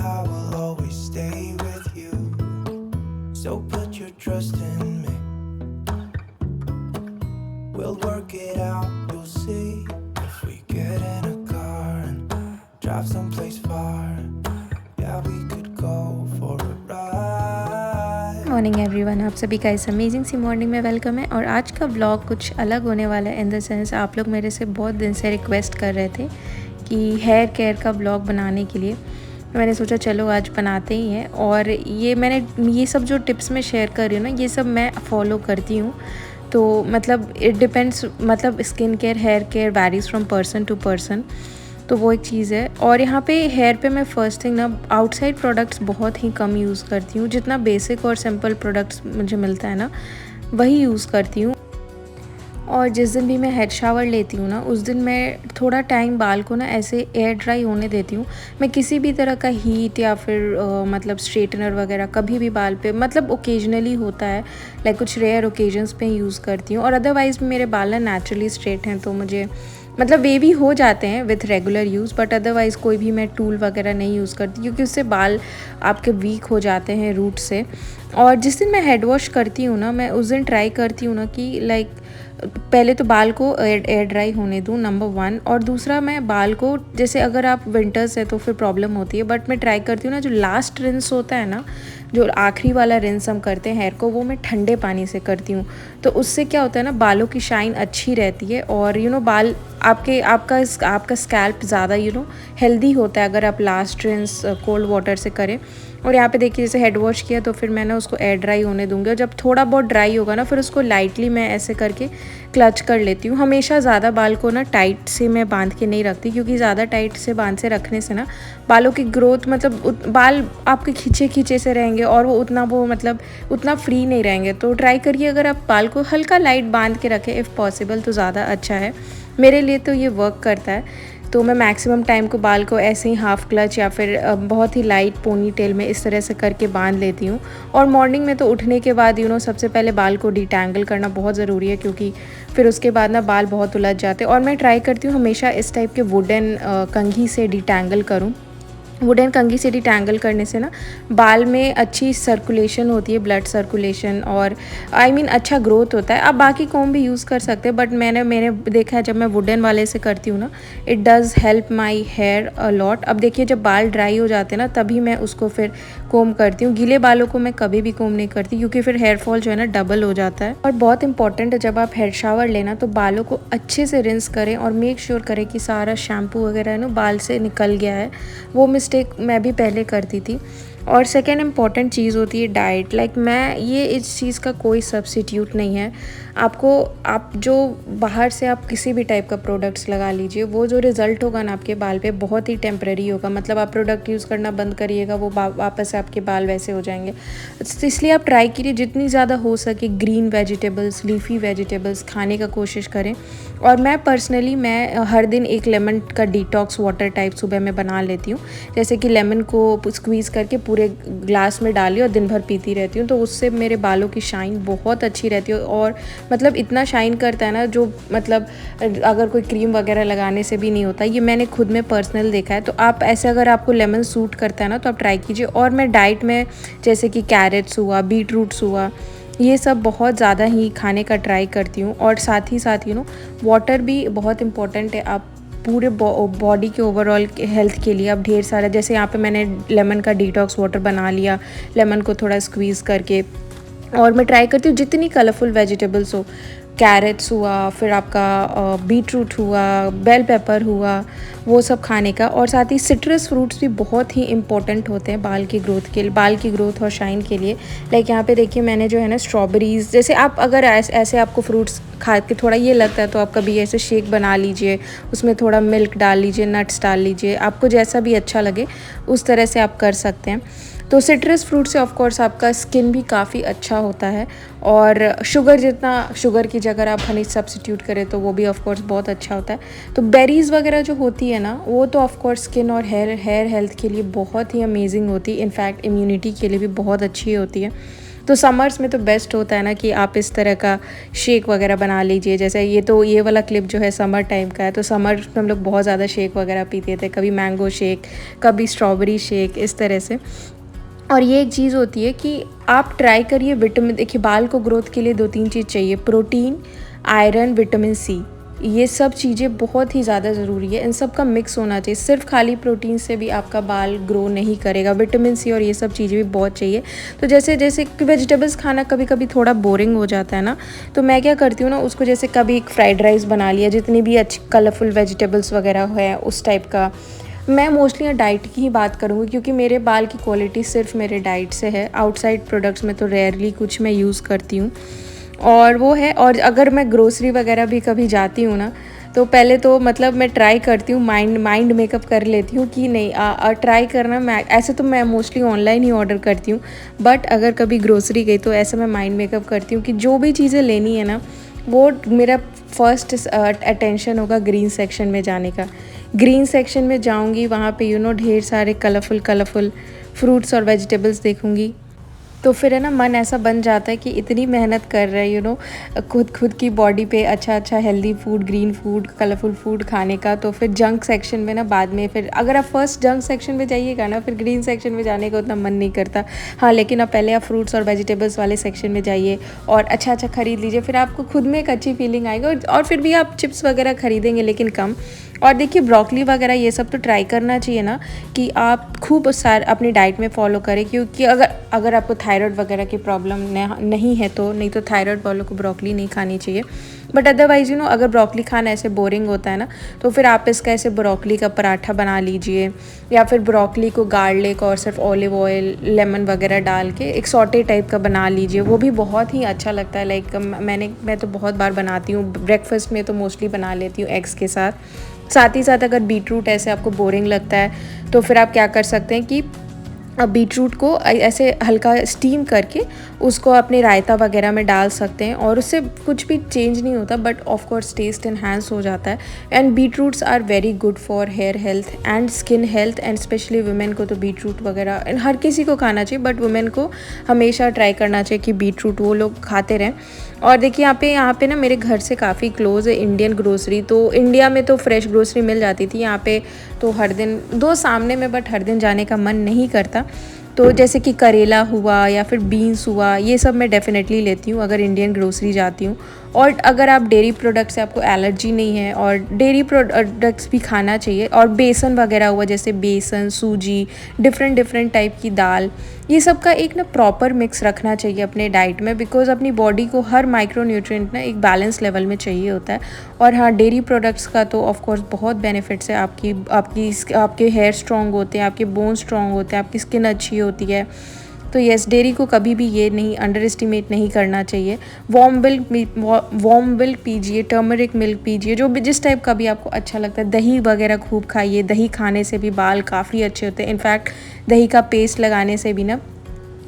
I will always stay with you. So put your trust in me. We'll work it out, you'll see. If we get in a car and drive someplace far, yeah, we could go for a ride. Morning everyone, आप सभी का इस amazing सी morning में welcome है। और आज का vlog कुछ अलग होने वाला है इन द सेंस आप लोग मेरे से बहुत दिन से रिक्वेस्ट कर रहे थे कि हेयर केयर का व्लॉग बनाने के लिए। मैंने सोचा चलो आज बनाते ही हैं। और ये सब जो टिप्स मैं शेयर कर रही हूँ ना, ये सब मैं फॉलो करती हूँ। तो मतलब इट डिपेंड्स, मतलब skin care hair care varies from person to person. तो वो एक चीज़ है। और यहाँ पे हेयर पे मैं फ़र्स्ट थिंग ना आउटसाइड प्रोडक्ट्स बहुत ही कम यूज़ करती हूँ। जितना बेसिक और सिंपल प्रोडक्ट्स मुझे मिलता है ना, वही यूज़ करती हूँ। और जिस दिन भी मैं हेड शावर लेती हूँ ना, उस दिन मैं थोड़ा टाइम बाल को ना ऐसे एयर ड्राई होने देती हूँ। मैं किसी भी तरह का हीट या फिर मतलब स्ट्रेटनर वगैरह कभी भी बाल पे, मतलब ओकेजनली होता है, लाइक कुछ रेयर ओकेजन्स पे यूज़ करती हूँ। और अदरवाइज़ मेरे बाल ना नेचुरली स्ट्रेट हैं, तो मुझे मतलब वे भी हो जाते हैं with regular use. But otherwise कोई भी मैं टूल वगैरह नहीं यूज़ करती, क्योंकि उससे बाल आपके वीक हो जाते हैं रूट से। और जिस दिन मैं हेड वॉश करती हूँ ना, मैं उस दिन ट्राई करती हूँ ना कि लाइक पहले तो बाल को एयर ड्राई होने दूँ, नंबर 1। और दूसरा, मैं बाल को, जैसे अगर आप विंटर्स है तो फिर प्रॉब्लम होती है, बट मैं ट्राई करती हूँ ना, जो लास्ट रिंस होता है ना, जो आखिरी वाला रिंस हम करते हैं हेयर को, वो मैं ठंडे पानी से करती हूँ। तो उससे क्या होता है ना, बालों की शाइन अच्छी रहती है। और बाल आपका स्कैल्प ज़्यादा हेल्दी होता है अगर आप लास्ट रिंस कोल्ड वाटर से करें। और यहाँ पे देखिए, जैसे हेड वॉश किया तो फिर मैंने उसको एयर ड्राई होने दूँगी। और जब थोड़ा बहुत ड्राई होगा ना, फिर उसको लाइटली मैं ऐसे करके क्लच कर लेती हूँ। हमेशा ज़्यादा बाल को ना टाइट से मैं बांध के नहीं रखती, क्योंकि ज़्यादा टाइट से बांध से रखने से ना बालों की ग्रोथ, मतलब बाल आपके खींचे खींचे से रहेंगे और वो उतना फ्री नहीं रहेंगे। तो ट्राई करिए, अगर आप बाल को हल्का लाइट बांध के रखें इफ़ पॉसिबल, तो ज़्यादा अच्छा है। मेरे लिए तो ये वर्क करता है। तो मैं मैक्सिमम टाइम को बाल को ऐसे ही हाफ़ क्लच या फिर बहुत ही लाइट पोनी टेल में इस तरह से करके बांध लेती हूँ। और मॉर्निंग में तो उठने के बाद सबसे पहले बाल को डिटैंगल करना बहुत ज़रूरी है, क्योंकि फिर उसके बाद ना बाल बहुत उलझ जाते हैं। और मैं ट्राई करती हूँ हमेशा इस टाइप के वुडन कंघी से डिटैंगल करूँ। वुडन कंघी से डिटैंगल करने से ना बाल में अच्छी सर्कुलेशन होती है, ब्लड सर्कुलेशन, और अच्छा ग्रोथ होता है। आप बाकी कोम भी यूज़ कर सकते हैं, बट मैंने देखा है, जब मैं वुडन वाले से करती हूँ ना, it does help my hair a lot. अब देखिए, जब बाल ड्राई हो जाते हैं ना, तभी मैं उसको फिर कोम करती हूँ। गीले बालों को मैं कभी भी कोम नहीं करती, क्योंकि फिर हेयर फॉल जो है ना डबल हो जाता है। और बहुत इंपॉर्टेंट है, जब आप हेयर शावर लेना तो बालों को अच्छे से रिंस करें और मेक श्योर करें कि सारा शैम्पू वगैरह है ना बाल से निकल गया है। वो मिस्टेक मैं भी पहले करती थी। और सेकेंड इम्पॉर्टेंट चीज़ होती है डाइट। लाइक मैं ये इस चीज़ का कोई सब्स्टिट्यूट नहीं है। आप जो बाहर से आप किसी भी टाइप का प्रोडक्ट्स लगा लीजिए, वो जो रिज़ल्ट होगा ना आपके बाल पे, बहुत ही टेम्प्रेरी होगा। मतलब आप प्रोडक्ट यूज़ करना बंद करिएगा, वो वापस से आपके बाल वैसे हो जाएंगे। तो इसलिए आप ट्राई कीजिए जितनी ज़्यादा हो सके ग्रीन वेजिटेबल्स, लीफी वेजिटेबल्स खाने का कोशिश करें। और मैं पर्सनली हर दिन एक लेमन का डिटॉक्स वाटर टाइप सुबह में बना लेती हूँ। जैसे कि लेमन को स्क्वीज़ करके पूरे ग्लास में डाली और दिन भर पीती रहती हूँ। तो उससे मेरे बालों की शाइन बहुत अच्छी रहती है। और मतलब इतना शाइन करता है ना, जो मतलब अगर कोई क्रीम वगैरह लगाने से भी नहीं होता। ये मैंने खुद में पर्सनल देखा है। तो आप ऐसे, अगर आपको लेमन सूट करता है ना, तो आप ट्राई कीजिए। और मैं डाइट में जैसे कि कैरेट्स हुआ, बीट रूट्स हुआ, ये सब बहुत ज़्यादा ही खाने का ट्राई करती हूँ। और साथ ही साथ वाटर भी बहुत इम्पॉर्टेंट है। आप पूरे बॉडी के ओवरऑल हेल्थ के लिए आप ढेर सारा, जैसे यहाँ पे मैंने लेमन का डिटॉक्स वाटर बना लिया, लेमन को थोड़ा स्क्वीज़ करके। और मैं ट्राई करती हूँ जितनी कलरफुल वेजिटेबल्स हो, कैरेट्स हुआ, फिर आपका बीट रूट हुआ, बेल पेपर हुआ, वो सब खाने का। और साथ ही सिट्रस फ्रूट्स भी बहुत ही इंपॉर्टेंट होते हैं बाल की ग्रोथ के लिए, बाल की ग्रोथ और शाइन के लिए। लाइक यहाँ पे देखिए, मैंने जो है ना स्ट्रॉबेरीज़, जैसे आप अगर ऐसे आपको फ्रूट्स खा के थोड़ा ये लगता है, तो आप कभी ऐसे शेक बना लीजिए, उसमें थोड़ा मिल्क डाल लीजिए, नट्स डाल लीजिए, आपको जैसा भी अच्छा लगे उस तरह से आप कर सकते हैं। तो सिट्रस फ्रूट से ऑफ कोर्स आपका स्किन भी काफ़ी अच्छा होता है। और शुगर की जगह आप हनी सब्स्टिट्यूट करें तो वो भी ऑफ कोर्स बहुत अच्छा होता है। तो बेरीज़ वगैरह जो होती है ना, वो तो ऑफ कोर्स स्किन और हेयर हेल्थ के लिए बहुत ही अमेजिंग होती है। इनफैक्ट इम्यूनिटी के लिए भी बहुत अच्छी होती है। तो समर्स में तो बेस्ट होता है ना कि आप इस तरह का शेक वगैरह बना लीजिए। जैसे ये वाला क्लिप जो है समर टाइम का है, तो समर में हम लोग बहुत ज़्यादा शेक वगैरह पीते थे, कभी मैंगो शेक, कभी स्ट्रॉबेरी शेक, इस तरह से। और ये एक चीज़ होती है कि आप ट्राई करिए विटामिन, देखिए बाल को ग्रोथ के लिए 2-3 चीज़ चाहिए, प्रोटीन, आयरन, विटामिन सी, ये सब चीज़ें बहुत ही ज़्यादा ज़रूरी है, इन सब का मिक्स होना चाहिए। सिर्फ खाली प्रोटीन से भी आपका बाल ग्रो नहीं करेगा, विटामिन सी और ये सब चीज़ें भी बहुत चाहिए। तो जैसे वेजिटेबल्स खाना कभी कभी थोड़ा बोरिंग हो जाता है ना, तो मैं क्या करती हूँ ना, उसको जैसे कभी एक फ्राइड राइस बना लिया, जितनी भी अच्छी कलरफुल वेजिटेबल्स वगैरह है उस टाइप का। मैं मोस्टली डाइट की ही बात करूँगी, क्योंकि मेरे बाल की क्वालिटी सिर्फ मेरे डाइट से है, आउटसाइड प्रोडक्ट्स में तो रेयरली कुछ मैं यूज़ करती हूँ। और वो है, और अगर मैं ग्रोसरी वगैरह भी कभी जाती हूँ ना, तो पहले तो मतलब मैं ट्राई करती हूँ, माइंड मेकअप कर लेती हूँ कि नहीं ट्राई करना। मैं ऐसे तो मैं मोस्टली ऑनलाइन ही ऑर्डर करती हूँ, बट अगर कभी ग्रोसरी गई तो ऐसे मैं माइंड मेकअप करती हूँ कि जो भी चीज़ें लेनी है ना, वो मेरा फर्स्ट अटेंशन होगा ग्रीन सेक्शन में जाने का। ग्रीन सेक्शन में जाऊँगी, वहाँ पे ढेर सारे कलरफुल फ्रूट्स और वेजिटेबल्स देखूँगी, तो फिर है ना मन ऐसा बन जाता है कि इतनी मेहनत कर रहे हैं खुद की बॉडी पे अच्छा healthy food, green food, colourful food खाने का। तो फिर जंक सेक्शन में ना बाद में, फिर अगर आप फर्स्ट जंक सेक्शन में जाइएगा ना, फिर ग्रीन सेक्शन में जाने का उतना मन नहीं करता। हाँ, लेकिन आप पहले आप फ्रूट्स और वेजिटेबल्स वाले सेक्शन में जाइए और अच्छा खरीद लीजिए, फिर आपको खुद में एक अच्छी फीलिंग आएगी। और फिर भी आप चिप्स वगैरह खरीदेंगे लेकिन कम। और देखिए ब्रोकली वगैरह ये सब तो ट्राई करना चाहिए ना, कि आप खूब सार अपनी डाइट में फॉलो करें, क्योंकि अगर आपको थायराइड वगैरह की प्रॉब्लम नहीं है तो, नहीं तो थायराइड वालों को ब्रोकली नहीं खानी चाहिए। बट अदरवाइज़ अगर ब्रोकली खाना ऐसे बोरिंग होता है ना, तो फिर आप इसका ऐसे ब्रोकली का पराठा बना लीजिए, या फिर ब्रोकली को गार्लिक और सिर्फ ऑलिव ऑयल, लेमन वगैरह डाल के एक सॉटे टाइप का बना लीजिए, वो भी बहुत ही अच्छा लगता है। लाइक मैं तो बहुत बार बनाती हूँ, ब्रेकफास्ट में तो मोस्टली बना लेती हूँ एग्स के साथ ही साथ अगर बीटरूट ऐसे आपको बोरिंग लगता है, तो फिर आप क्या कर सकते हैं कि बीटरूट को ऐसे हल्का स्टीम करके उसको अपने रायता वगैरह में डाल सकते हैं, और उससे कुछ भी चेंज नहीं होता, but of course taste enhance हो जाता है। And beetroots are very good for hair health and skin health, and specially women को तो बीटरूट वगैरह हर किसी को खाना चाहिए, बट वुमेन को हमेशा ट्राई करना चाहिए कि बीटरूट वो लोग खाते रहें। और देखिए यहाँ पे ना मेरे घर से काफ़ी क्लोज है इंडियन ग्रोसरी, तो इंडिया में तो फ्रेश ग्रोसरी मिल जाती थी, यहाँ पे तो हर दिन 2 सामने में, बट हर दिन जाने का मन नहीं करता। तो जैसे कि करेला हुआ या फिर बीन्स हुआ, ये सब मैं डेफिनेटली लेती हूँ अगर इंडियन ग्रोसरी जाती हूँ। और अगर आप डेयरी प्रोडक्ट से आपको एलर्जी नहीं है और डेयरी प्रोडक्ट्स भी खाना चाहिए, और बेसन वगैरह हुआ, जैसे बेसन, सूजी, डिफरेंट टाइप की दाल, ये सब का एक ना प्रॉपर मिक्स रखना चाहिए अपने डाइट में, बिकॉज अपनी बॉडी को हर माइक्रो न्यूट्रिएंट ना एक बैलेंस लेवल में चाहिए होता है। और हाँ, डेयरी प्रोडक्ट्स का तो ऑफ कोर्स बहुत बेनिफिट्स है, आपके हेयर स्ट्रॉन्ग होते हैं, आपके बोन स्ट्रॉन्ग होते हैं, आपकी स्किन अच्छी होती है। तो येस, डेयरी को कभी भी ये नहीं अंडर एस्टिमेट नहीं करना चाहिए। वार्म मिल्क पीजिए, टर्मरिक मिल्क पीजिए, जो भी जिस टाइप का भी आपको अच्छा लगता है। दही वगैरह खूब खाइए, दही खाने से भी बाल काफ़ी अच्छे होते हैं। इनफैक्ट दही का पेस्ट लगाने से भी ना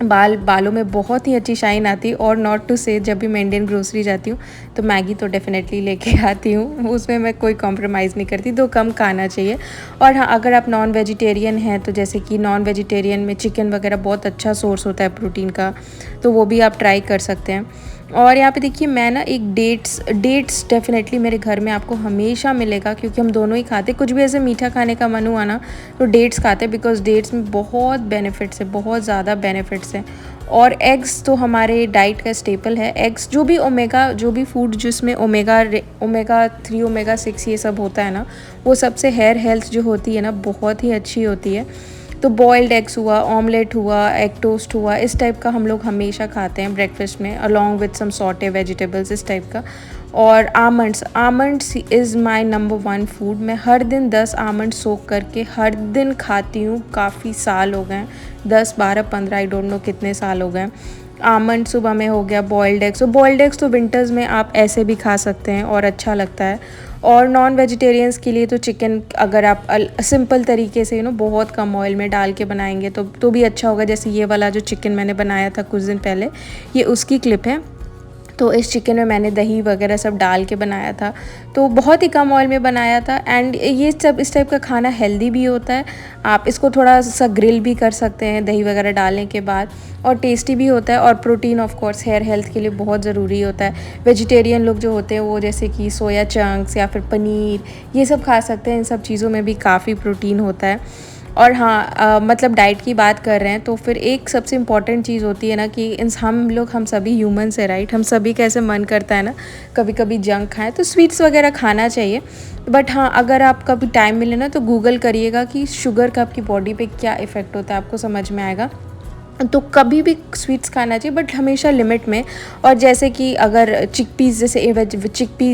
बालों में बहुत ही अच्छी शाइन आती है। और नॉट टू से, जब भी मैं इंडियन ग्रोसरी जाती हूँ तो मैगी तो डेफिनेटली लेके आती हूँ, उसमें मैं कोई कॉम्प्रोमाइज़ नहीं करती, तो कम खाना चाहिए। और हाँ, अगर आप नॉन वेजिटेरियन हैं, तो जैसे कि नॉन वेजिटेरियन में चिकन वगैरह बहुत अच्छा सोर्स होता है प्रोटीन का, तो वो भी आप ट्राई कर सकते हैं। और यहाँ पे देखिए मैं ना एक डेट्स डेफिनेटली मेरे घर में आपको हमेशा मिलेगा, क्योंकि हम दोनों ही खाते, कुछ भी ऐसे मीठा खाने का मन हुआ ना तो डेट्स खाते, बिकॉज डेट्स में बहुत बेनिफिट्स है, बहुत ज़्यादा बेनिफिट्स हैं। और एग्स तो हमारे डाइट का स्टेपल है। एग्स जो भी फूड जिसमें ओमेगा 3 ओमेगा 6 ये सब होता है ना, वो सबसे हेयर हेल्थ जो होती है ना बहुत ही अच्छी होती है। तो बॉइल्ड एग्स हुआ, ऑमलेट हुआ, एग टोस्ट हुआ, इस टाइप का हम लोग हमेशा खाते हैं ब्रेकफास्ट में, along with some saute vegetables, इस टाइप का। और almonds is my number 1 food. मैं हर दिन 10 आमंड सोक करके हर दिन खाती हूँ, काफ़ी साल हो गए, 10, 12, 15, आई डोंट नो कितने साल हो गए। आमंड सुबह में हो गया। बॉइल्ड एग्स तो विंटर्स में आप ऐसे भी खा सकते हैं और अच्छा लगता है। और नॉन वेजिटेरियंस के लिए तो चिकन, अगर आप सिंपल तरीके से बहुत कम ऑयल में डाल के बनाएंगे तो भी अच्छा होगा। जैसे ये वाला जो चिकन मैंने बनाया था कुछ दिन पहले, ये उसकी क्लिप है। तो इस चिकन में मैंने दही वगैरह सब डाल के बनाया था, तो बहुत ही कम ऑयल में बनाया था। एंड ये सब इस टाइप का खाना हेल्दी भी होता है, आप इसको थोड़ा सा ग्रिल भी कर सकते हैं दही वगैरह डालने के बाद, और टेस्टी भी होता है। और protein of course hair health के लिए बहुत ज़रूरी होता है। वेजिटेरियन लोग जो होते हैं वो जैसे कि सोया चंक्स या फिर पनीर ये सब खा सकते हैं, इन सब चीज़ों में भी काफ़ी प्रोटीन होता है। और हाँ मतलब डाइट की बात कर रहे हैं तो फिर एक सबसे इम्पॉर्टेंट चीज़ होती है ना कि हम सभी ह्यूमंस है, राइट। हम सभी का ऐसे मन करता है ना कभी कभी जंक खाएं, तो स्वीट्स वगैरह खाना चाहिए। बट हाँ, अगर आप कभी टाइम मिले ना तो गूगल करिएगा कि शुगर का आपकी बॉडी पे क्या इफ़ेक्ट होता है, आपको समझ में आएगा। तो कभी भी स्वीट्स खाना चाहिए बट हमेशा लिमिट में। और जैसे कि अगर चिकपीस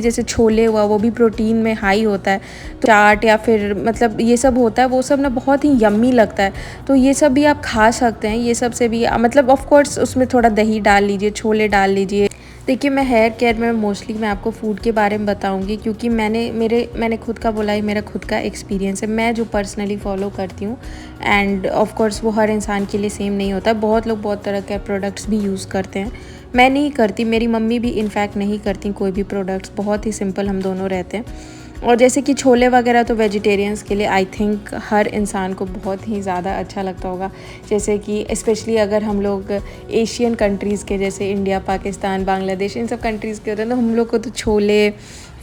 जैसे छोले हुआ, वो भी प्रोटीन में हाई होता है, तो चाट या फिर मतलब ये सब होता है, वो सब ना बहुत ही यम्मी लगता है, तो ये सब भी आप खा सकते हैं। ये सब से भी मतलब ऑफ कोर्स उसमें थोड़ा दही डाल लीजिए, छोले डाल लीजिए। देखिए, मैं हेयर केयर में मोस्टली मैं आपको फ़ूड के बारे में बताऊंगी, क्योंकि मैंने खुद का बोला है, मेरा खुद का एक्सपीरियंस है, मैं जो पर्सनली फ़ॉलो करती हूँ। एंड ऑफ कोर्स वो हर इंसान के लिए सेम नहीं होता, बहुत लोग बहुत तरह के प्रोडक्ट्स भी यूज़ करते हैं। मैं नहीं करती, मेरी मम्मी भी इनफैक्ट नहीं करती कोई भी प्रोडक्ट्स, बहुत ही सिंपल हम दोनों रहते हैं। और जैसे कि छोले वगैरह तो वेजिटेरियंस के लिए आई थिंक हर इंसान को बहुत ही ज़्यादा अच्छा लगता होगा। जैसे कि स्पेशली अगर हम लोग एशियन कंट्रीज़ के, जैसे इंडिया, पाकिस्तान, बांग्लादेश, इन सब कंट्रीज़ के होते हैं, तो हम लोग को तो छोले,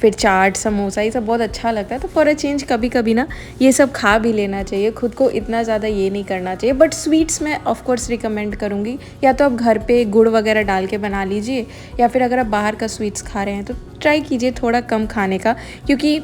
फिर चाट, समोसा, ये सब बहुत अच्छा लगता है। तो फॉर अ चेंज कभी कभी ना ये सब खा भी लेना चाहिए, खुद को इतना ज़्यादा ये नहीं करना चाहिए। बट स्वीट्स में ऑफ कोर्स रिकमेंड करूँगी, या तो आप घर पे गुड़ वगैरह डाल के बना लीजिए, या फिर अगर आप बाहर का स्वीट्स खा रहे हैं तो ट्राई कीजिए थोड़ा कम खाने का, क्योंकि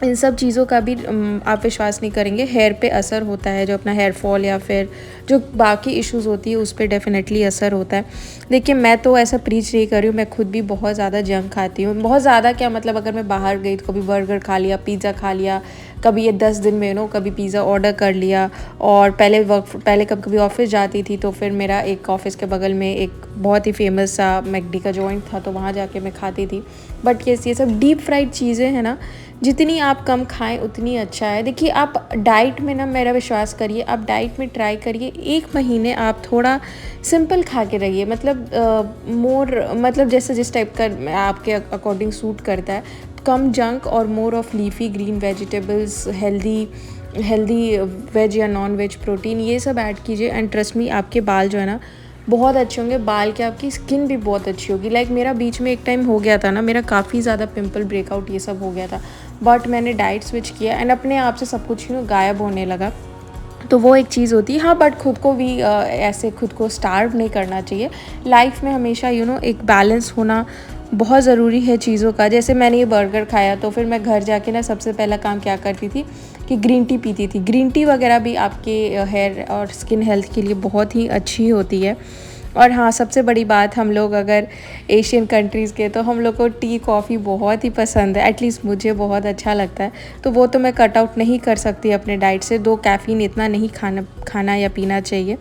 इन सब चीज़ों का भी आप विश्वास नहीं करेंगे, हेयर पे असर होता है, जो अपना हेयर फॉल या फिर जो बाकी इश्यूज़ होती है उस पर डेफिनेटली असर होता है। देखिए, मैं तो ऐसा प्रीच नहीं कर रही हूँ, मैं खुद भी बहुत ज़्यादा जंक खाती हूँ। बहुत ज़्यादा क्या मतलब, अगर मैं बाहर गई तो कभी बर्गर खा लिया, पिज़्ज़ा खा लिया, कभी ये 10 दिन में कभी पिज़्ज़ा ऑर्डर कर लिया। और पहले कभी ऑफिस जाती थी तो फिर मेरा एक ऑफिस के बगल में एक बहुत ही फेमस सा मैकडी का जॉइंट था, तो वहाँ जाके मैं खाती थी। बट ये सब डीप फ्राइड चीज़ें हैं ना, जितनी आप कम खाएं उतनी अच्छा है। देखिए, आप डाइट में ना, मेरा विश्वास करिए, आप डाइट में ट्राई करिए, 1 महीने आप थोड़ा सिंपल खा के रहिए, मतलब जैसे जिस टाइप का आपके अकॉर्डिंग सूट करता है, कम जंक और more of leafy green vegetables, healthy veg या नॉन वेज प्रोटीन, ये सब ऐड कीजिए। एंड ट्रस्ट मी, आपके बाल जो है ना बहुत अच्छे होंगे, बाल के आपकी स्किन भी बहुत अच्छी होगी। लाइक मेरा बीच में एक टाइम हो गया था ना, मेरा काफ़ी ज़्यादा पिंपल, ब्रेकआउट ये सब हो गया था, बट मैंने डाइट स्विच किया एंड अपने आप से सब कुछ गायब होने लगा। तो वो एक चीज़ होती है। हाँ, बट खुद को भी ऐसे खुद को स्टार्व नहीं करना चाहिए। लाइफ में हमेशा एक बैलेंस होना बहुत ज़रूरी है चीज़ों का। जैसे मैंने ये बर्गर खाया तो फिर मैं घर जाके ना सबसे पहला काम क्या करती थी कि ग्रीन टी पीती थी। ग्रीन टी वगैरह भी आपके हेयर और स्किन हेल्थ के लिए बहुत ही अच्छी होती है। और हाँ, सबसे बड़ी बात, हम लोग अगर एशियन कंट्रीज़ के, तो हम लोग को टी कॉफ़ी बहुत ही पसंद है, एटलीस्ट मुझे बहुत अच्छा लगता है। तो वो तो मैं कट आउट नहीं कर सकती अपने डाइट से, 2 कैफ़ीन इतना नहीं खाना या पीना चाहिए।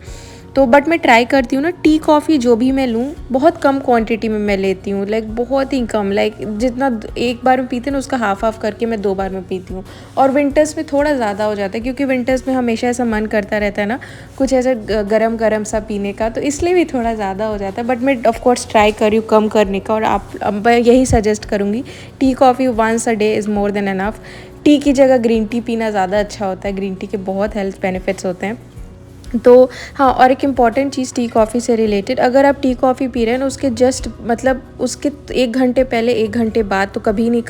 तो बट मैं ट्राई करती हूँ ना, टी कॉफ़ी जो भी मैं लूँ बहुत कम क्वांटिटी में मैं लेती हूँ, लाइक बहुत ही कम, लाइक जितना एक बार में पीते हैं ना उसका हाफ करके मैं 2 बार में पीती हूँ। और विंटर्स में थोड़ा ज़्यादा हो जाता है, क्योंकि विंटर्स में हमेशा ऐसा मन करता रहता है ना कुछ ऐसा गरम सा पीने का, तो इसलिए भी थोड़ा ज़्यादा हो जाता है। बट मैं ऑफकोर्स ट्राई कर रही हूँ कम करने का, और मैं यही सजेस्ट करूँगी, tea coffee once a day is more than enough. Tea की जगह ग्रीन टी पीना ज़्यादा अच्छा होता है, ग्रीन टी के बहुत हेल्थ बेनिफिट्स होते हैं। तो हाँ, और एक इम्पॉर्टेंट चीज़ टी कॉफ़ी से रिलेटेड, अगर आप टी कॉफ़ी पी रहे हैं ना, उसके जस्ट मतलब उसके 1 घंटे पहले 1 घंटे बाद तो कभी नहीं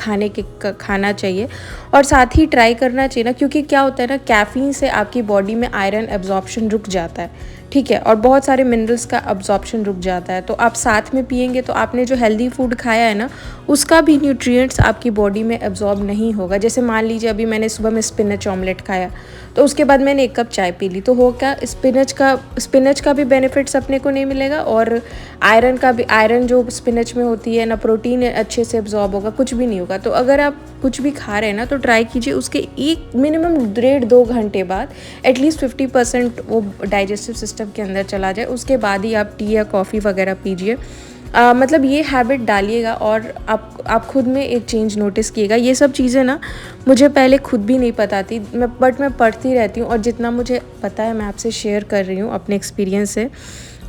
खाना चाहिए। और साथ ही ट्राई करना चाहिए ना, क्योंकि क्या होता है ना, कैफ़ीन से आपकी बॉडी में आयरन एब्जॉर्प्शन रुक जाता है, ठीक है, और बहुत सारे मिनरल्स का अब्जॉर्प्शन रुक जाता है। तो आप साथ में पियेंगे तो आपने जो हेल्दी फूड खाया है ना, उसका भी न्यूट्रिएंट्स आपकी बॉडी में एब्जॉर्ब नहीं होगा। जैसे मान लीजिए अभी मैंने सुबह में स्पिनच ऑमलेट खाया, तो उसके बाद मैंने 1 कप चाय पी ली, तो हो क्या, स्पिनच का भी बेनिफिट्स अपने को नहीं मिलेगा, और आयरन जो स्पिनच में होती है ना, प्रोटीन अच्छे से एब्जॉर्ब होगा, कुछ भी नहीं होगा। तो अगर आप कुछ भी खा रहे हैं ना, तो ट्राई कीजिए उसके एक मिनिमम 1.5-2 घंटे बाद एटलीस्ट 50% वो डाइजेस्टिव सिस्टम के अंदर चला जाए, उसके बाद ही आप टी या कॉफ़ी वगैरह पीजिए। मतलब ये हैबिट डालिएगा और आप खुद में एक चेंज नोटिस कीजिएगा। ये सब चीज़ें ना मुझे पहले खुद भी नहीं पता थी, बट मैं पढ़ती रहती हूँ, और जितना मुझे पता है मैं आपसे शेयर कर रही हूँ अपने एक्सपीरियंस से।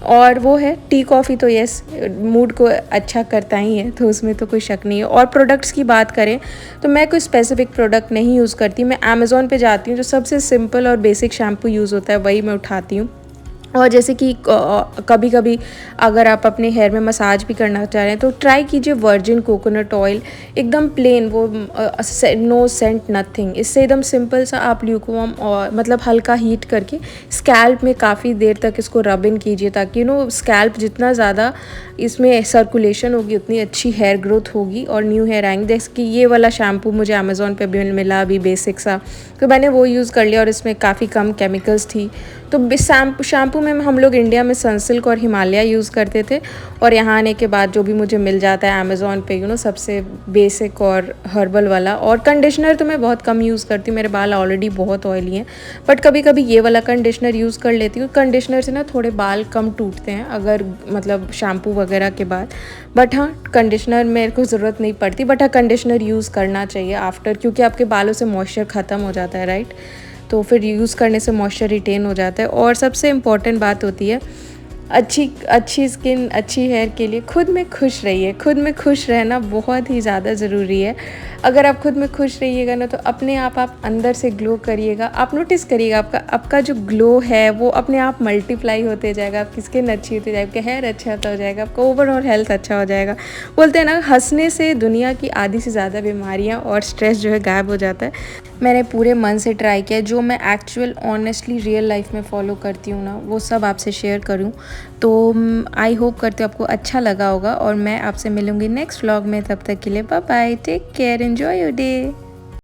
और वो है टी कॉफ़ी, तो यस मूड को अच्छा करता ही है, तो उसमें तो कोई शक नहीं है। और प्रोडक्ट्स की बात करें तो मैं कोई स्पेसिफिक प्रोडक्ट नहीं यूज़ करती, मैं अमेज़ॉन पे जाती हूँ, जो सबसे सिंपल और बेसिक शैम्पू यूज़ होता है वही मैं उठाती हूँ। और जैसे कि कभी कभी अगर आप अपने हेयर में मसाज भी करना चाह रहे हैं तो ट्राई कीजिए वर्जिन कोकोनट ऑयल, एकदम प्लेन, वो नो सेंट नथिंग। इससे एकदम सिंपल सा आप ल्यूकवार्म और मतलब हल्का हीट करके स्कैल्प में काफ़ी देर तक इसको रब इन कीजिए, ताकि स्कैल्प जितना ज़्यादा इसमें सर्कुलेशन होगी उतनी अच्छी हेयर ग्रोथ होगी और न्यू हेयर आएंगे। जैसे कि ये वाला शैम्पू मुझे अमेज़ॉन पे भी मिला अभी बेसिक सा, तो मैंने वो यूज़ कर लिया और इसमें काफ़ी कम केमिकल्स थी। तो शैम्पू में हम लोग इंडिया में सनसिल्क और हिमालय यूज़ करते थे, और यहाँ आने के बाद जो भी मुझे मिल जाता है अमेज़ॉन पे सबसे बेसिक और हर्बल वाला। और कंडीशनर तो मैं बहुत कम यूज़ करती हूँ, मेरे बाल ऑलरेडी बहुत ऑयली हैं, बट कभी कभी ये वाला कंडीशनर यूज़ कर लेती हूँ। कंडीशनर से ना थोड़े बाल कम टूटते हैं अगर मतलब शैम्पू वगैरह के बाद, बट हाँ कंडीशनर मेरे को ज़रूरत नहीं पड़ती, बट हाँ कंडीशनर यूज़ करना चाहिए आफ्टर, क्योंकि आपके बालों से मॉइस्चर ख़त्म हो जाता है, राइट। तो फिर यूज़ करने से मॉइस्चर रिटेन हो जाता है। और सबसे इम्पॉर्टेंट बात होती है अच्छी स्किन, अच्छी हेयर के लिए खुद में खुश रहिए। खुद में खुश रहना बहुत ही ज़्यादा ज़रूरी है। अगर आप खुद में खुश रहिएगा ना तो अपने आप अंदर से ग्लो करिएगा। आप नोटिस करिएगा आपका जो ग्लो है वो अपने आप मल्टीप्लाई होते जाएगा, आपकी स्किन अच्छी होती जाएगी, आपका हेयर अच्छा हो जाएगा, आपका ओवरऑल हेल्थ अच्छा हो जाएगा। बोलते हैं ना, हंसने से दुनिया की आधी से ज़्यादा बीमारियाँ और स्ट्रेस जो है गायब हो जाता है। मैंने पूरे मन से ट्राई किया, जो मैं एक्चुअल ऑनेस्टली रियल लाइफ में फ़ॉलो करती हूँ ना वो सब आपसे शेयर करूँ। तो आई होप करती हूँ आपको अच्छा लगा होगा, और मैं आपसे मिलूँगी नेक्स्ट व्लॉग में। तब तक के लिए bye bye, take care, enjoy your day.